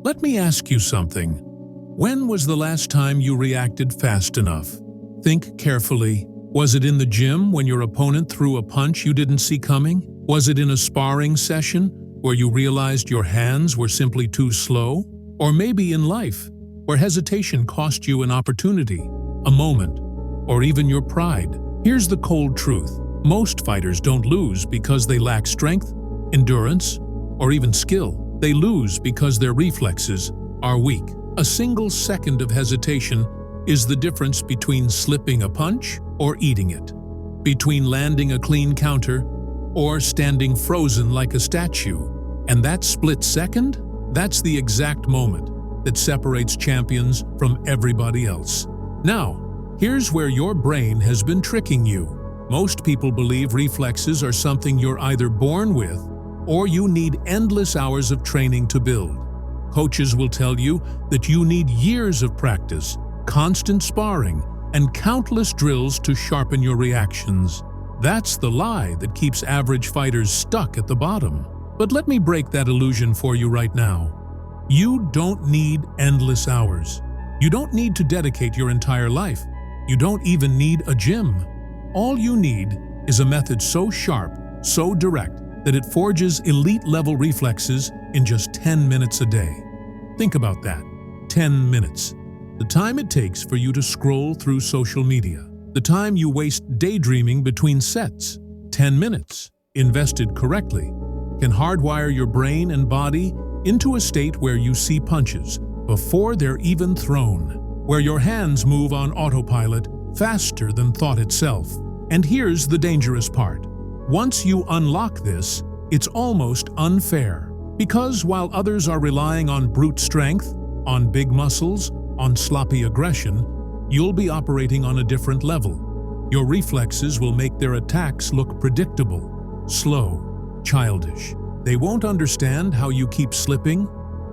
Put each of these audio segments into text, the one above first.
Let me ask you something. When was the last time you reacted fast enough? Think carefully. Was it in the gym when your opponent threw a punch you didn't see coming? Was it in a sparring session where you realized your hands were simply too slow? Or maybe in life, where hesitation cost you an opportunity, a moment, or even your pride? Here's the cold truth. Most fighters don't lose because they lack strength, endurance, or even skill. They lose because their reflexes are weak. A single second of hesitation is the difference between slipping a punch or eating it, between landing a clean counter or standing frozen like a statue. And that split second, that's the exact moment that separates champions from everybody else. Now, here's where your brain has been tricking you. Most people believe reflexes are something you're either born with or you need endless hours of training to build. Coaches will tell you that you need years of practice, constant sparring, and countless drills to sharpen your reactions. That's the lie that keeps average fighters stuck at the bottom. But let me break that illusion for you right now. You don't need endless hours. You don't need to dedicate your entire life. You don't even need a gym. All you need is a method so sharp, so direct, that it forges elite-level reflexes in just 10 minutes a day. Think about that. 10 minutes. The time it takes for you to scroll through social media. The time you waste daydreaming between sets. 10 minutes, invested correctly, can hardwire your brain and body into a state where you see punches before they're even thrown, where your hands move on autopilot faster than thought itself. And here's the dangerous part. Once you unlock this, it's almost unfair. Because while others are relying on brute strength, on big muscles, on sloppy aggression, you'll be operating on a different level. Your reflexes will make their attacks look predictable, slow, childish. They won't understand how you keep slipping,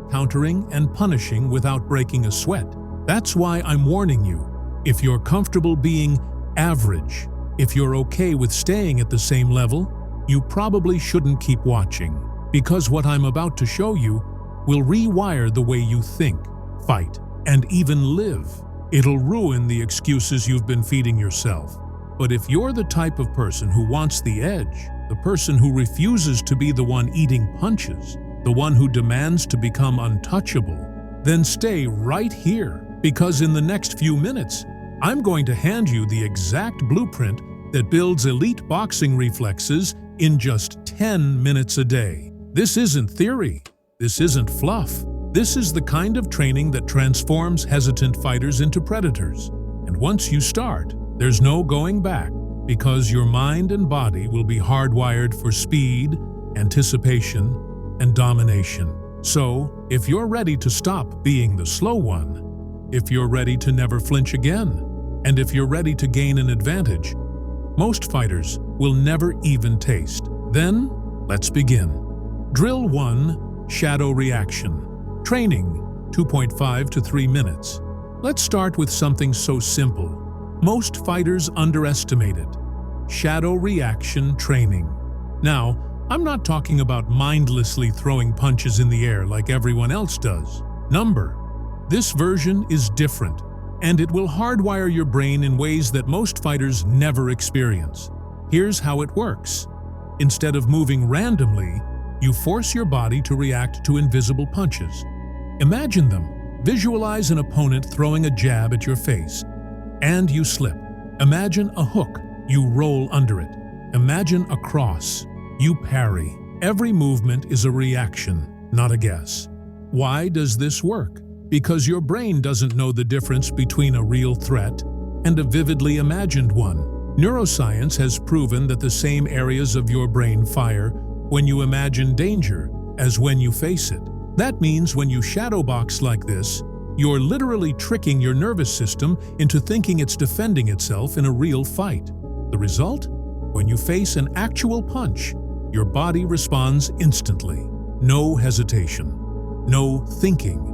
countering, and punishing without breaking a sweat. That's why I'm warning you. If you're comfortable being average, if you're okay with staying at the same level, you probably shouldn't keep watching. Because what I'm about to show you will rewire the way you think, fight, and even live. It'll ruin the excuses you've been feeding yourself. But if you're the type of person who wants the edge, the person who refuses to be the one eating punches, the one who demands to become untouchable, then stay right here, because in the next few minutes, I'm going to hand you the exact blueprint that builds elite boxing reflexes in just 10 minutes a day. This isn't theory. This isn't fluff. This is the kind of training that transforms hesitant fighters into predators. And once you start, there's no going back, because your mind and body will be hardwired for speed, anticipation, and domination. So, if you're ready to stop being the slow one, if you're ready to never flinch again, and if you're ready to gain an advantage, most fighters will never even taste. Then, let's begin. Drill 1, Shadow Reaction. Training, 2.5 to 3 minutes. Let's start with something so simple. Most fighters underestimate it. Shadow reaction training. Now, I'm not talking about mindlessly throwing punches in the air like everyone else does. This version is different, and it will hardwire your brain in ways that most fighters never experience. Here's how it works. Instead of moving randomly, you force your body to react to invisible punches. Imagine them. Visualize an opponent throwing a jab at your face, and you slip. Imagine a hook. You roll under it. Imagine a cross. You parry. Every movement is a reaction, not a guess. Why does this work? Because your brain doesn't know the difference between a real threat and a vividly imagined one. Neuroscience has proven that the same areas of your brain fire when you imagine danger as when you face it. That means when you shadowbox like this, you're literally tricking your nervous system into thinking it's defending itself in a real fight. The result? When you face an actual punch, your body responds instantly. No hesitation, no thinking,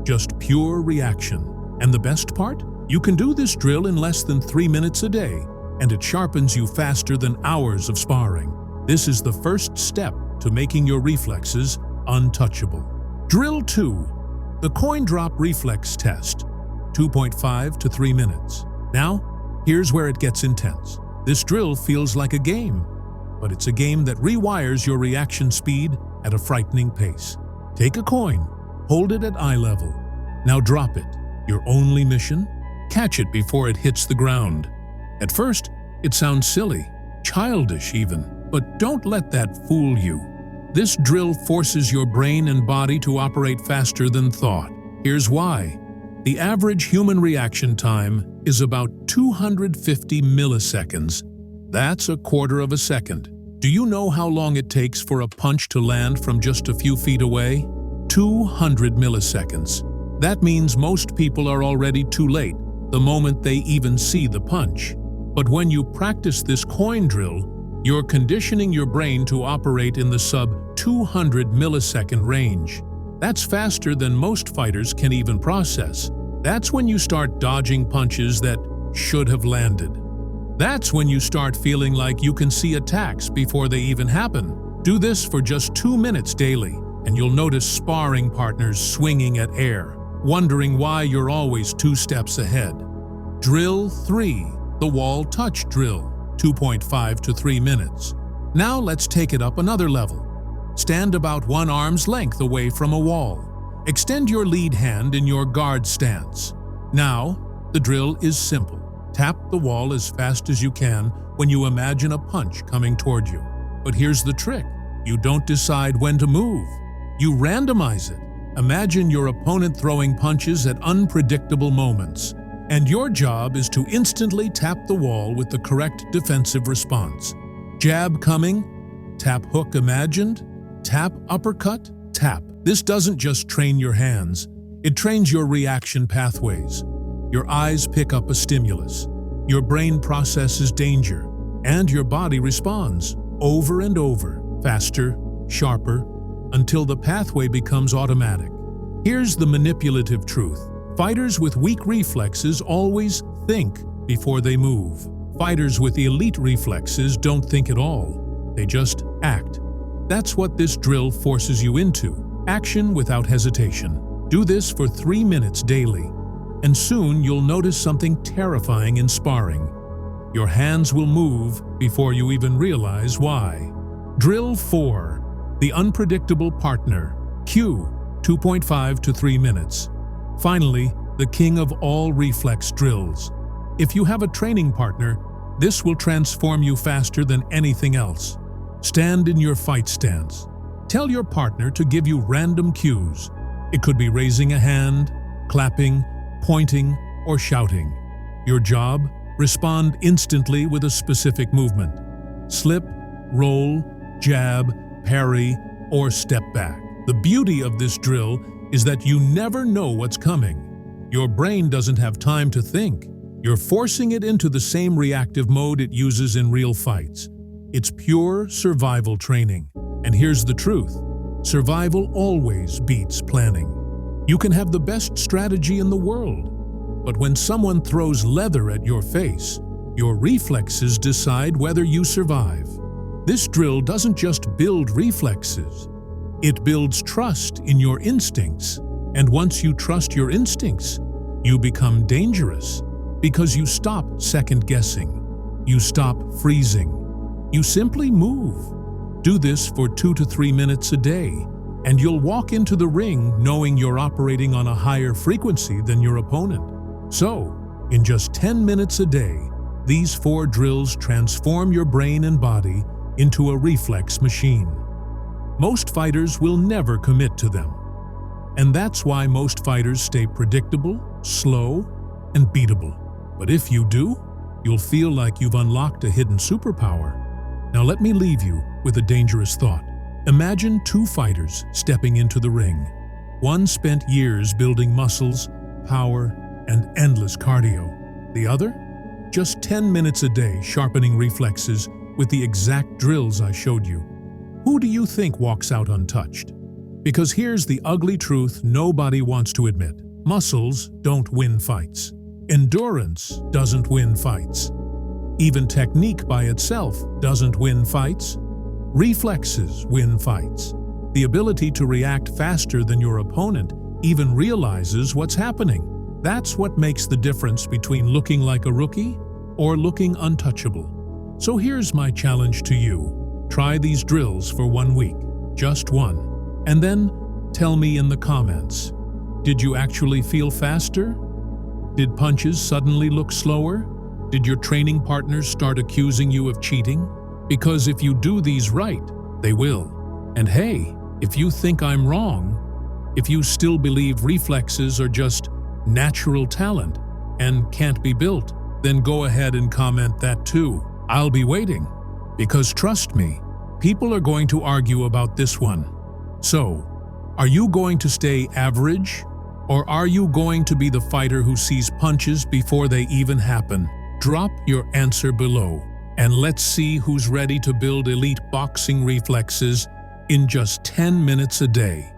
just pure reaction. And the best part? You can do this drill in less than 3 minutes a day, and it sharpens you faster than hours of sparring. This is the first step to making your reflexes untouchable. Drill 2. The coin drop reflex test, 2.5 to 3 minutes. Now, here's where it gets intense. This drill feels like a game, but it's a game that rewires your reaction speed at a frightening pace. Take a coin, hold it at eye level. Now drop it. Your only mission? Catch it before it hits the ground. At first, it sounds silly, childish even, but don't let that fool you. This drill forces your brain and body to operate faster than thought. Here's why. The average human reaction time is about 250 milliseconds. That's a quarter of a second. Do you know how long it takes for a punch to land from just a few feet away? 200 milliseconds. That means most people are already too late the moment they even see the punch. But when you practice this coin drill, you're conditioning your brain to operate in the sub-200 millisecond range. That's faster than most fighters can even process. That's when you start dodging punches that should have landed. That's when you start feeling like you can see attacks before they even happen. Do this for just 2 minutes daily, and you'll notice sparring partners swinging at air, wondering why you're always 2 steps ahead. Drill 3, the wall touch drill, 2.5 to 3 minutes. Now let's take it up another level. Stand about 1 arm's length away from a wall. Extend your lead hand in your guard stance. Now, the drill is simple. Tap the wall as fast as you can when you imagine a punch coming toward you. But here's the trick. You don't decide when to move. You randomize it. Imagine your opponent throwing punches at unpredictable moments, and your job is to instantly tap the wall with the correct defensive response. Jab coming, tap hook imagined, tap uppercut, tap. This doesn't just train your hands, it trains your reaction pathways. Your eyes pick up a stimulus, your brain processes danger, and your body responds over and over, faster, sharper, until the pathway becomes automatic. Here's the manipulative truth. Fighters with weak reflexes always think before they move. Fighters with elite reflexes don't think at all. They just act. That's what this drill forces you into. Action without hesitation. Do this for 3 minutes daily, and soon you'll notice something terrifying in sparring. Your hands will move before you even realize why. Drill 4. The unpredictable partner. Q. 2.5 to 3 minutes. Finally, the king of all reflex drills. If you have a training partner, this will transform you faster than anything else. Stand in your fight stance. Tell your partner to give you random cues. It could be raising a hand, clapping, pointing, or shouting. Your job? Respond instantly with a specific movement. Slip, roll, jab, parry, or step back. The beauty of this drill is that you never know what's coming. Your brain doesn't have time to think. You're forcing it into the same reactive mode it uses in real fights. It's pure survival training. And here's the truth. Survival always beats planning. You can have the best strategy in the world, but when someone throws leather at your face, your reflexes decide whether you survive. This drill doesn't just build reflexes. It builds trust in your instincts. And once you trust your instincts, you become dangerous because you stop second-guessing. You stop freezing. You simply move. Do this for 2 to 3 minutes a day, and you'll walk into the ring knowing you're operating on a higher frequency than your opponent. So, in just 10 minutes a day, these 4 drills transform your brain and body into a reflex machine. Most fighters will never commit to them. And that's why most fighters stay predictable, slow, and beatable. But if you do, you'll feel like you've unlocked a hidden superpower. Now let me leave you with a dangerous thought. Imagine 2 fighters stepping into the ring. One spent years building muscles, power, and endless cardio. The other? Just 10 minutes a day sharpening reflexes with the exact drills I showed you. Who do you think walks out untouched? Because here's the ugly truth nobody wants to admit. Muscles don't win fights. Endurance doesn't win fights. Even technique by itself doesn't win fights. Reflexes win fights. The ability to react faster than your opponent even realizes what's happening. That's what makes the difference between looking like a rookie or looking untouchable. So here's my challenge to you. Try these drills for 1 week, just one, and then tell me in the comments. Did you actually feel faster? Did punches suddenly look slower? Did your training partners start accusing you of cheating? Because if you do these right, they will. And hey, if you think I'm wrong, if you still believe reflexes are just natural talent and can't be built, then go ahead and comment that too. I'll be waiting. Because trust me, people are going to argue about this one. So, are you going to stay average? Or are you going to be the fighter who sees punches before they even happen? Drop your answer below, and let's see who's ready to build elite boxing reflexes in just 10 minutes a day.